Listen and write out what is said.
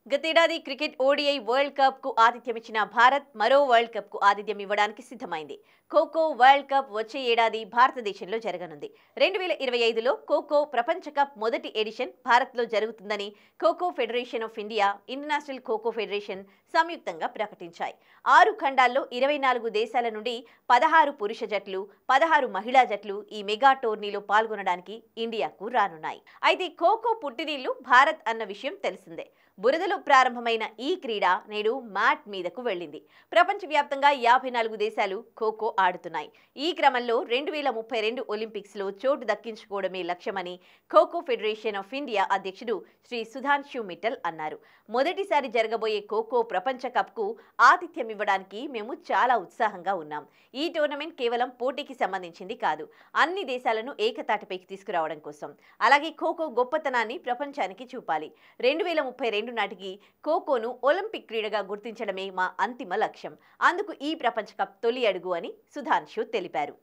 గతేడాది cricket ODI world cup కు ఆతిథ్యమిచ్చిన భారత్ మరో వరల్డ్ కప్ కు ఆతిథ్యం ఇవ్వడానికి సిద్ధమైంది. ఖోఖో వరల్డ్ కప్ వచ్చే ఏడాది భారతదేశంలో జరగనుంది. 2025లో ఖోఖో ప్రపంచ కప్ మొదటి ఎడిషన్ భారత్లో జరుగుతుందని kho kho federation of India, international kho kho federation సంయుక్తంగా ప్రకటించాయి. 6 ఖండాల్లో 24 దేశాల నుండి 16 పురుష జట్లు, 16 మహిళా జట్లు ఈ మెగా టోర్నీలో పాల్గొనడానికి ఇండియాకు రానున్నాయి. అయితే ఖోఖో పుట్టినిల్లు భారత్ అన్న విషయం తెలిసిందే. బురదలో ప్రారంభమైన ఈ క్రీడ నేడు మ్యాట్ మీదకు వెళ్ళింది. ప్రపంచవ్యాప్తంగా 54 దేశాలు ఖోఖో ఆడుతున్నాయి. ఈ క్రమంలో 2032 ఒలింపిక్స్లో చోటు దక్కించుకోవడమే లక్ష్యమని ఖోఖో ఫెడరేషన్ ఆఫ్ ఇండియా అధ్యక్షుడు శ్రీ సుధాంశు మిట్టల్ అన్నారు. మొదటిసారి జరగబోయే ఖోఖో ప్రపంచ కప్కు ఆతిథ్యం ఇవ్వడానికి మేము చాలా ఉత్సాహంగా ఉన్నాం. ఈ టోర్నమెంట్ కేవలం పోటీకి సంబంధించింది కాదు, అన్ని దేశాలను ఏకతాటిపైకి తీసుకురావడం కోసం. అలాగే ఖోఖో గొప్పతనాన్ని ప్రపంచానికి చూపాలి. 2032 నాటికి ఖోఖోను ఒలింపిక్ క్రీడగా గుర్తించడమే మా అంతిమ లక్ష్యం. అందుకు ఈ ప్రపంచ కప్ తొలి అడుగు అని సుధాంశు తెలిపారు.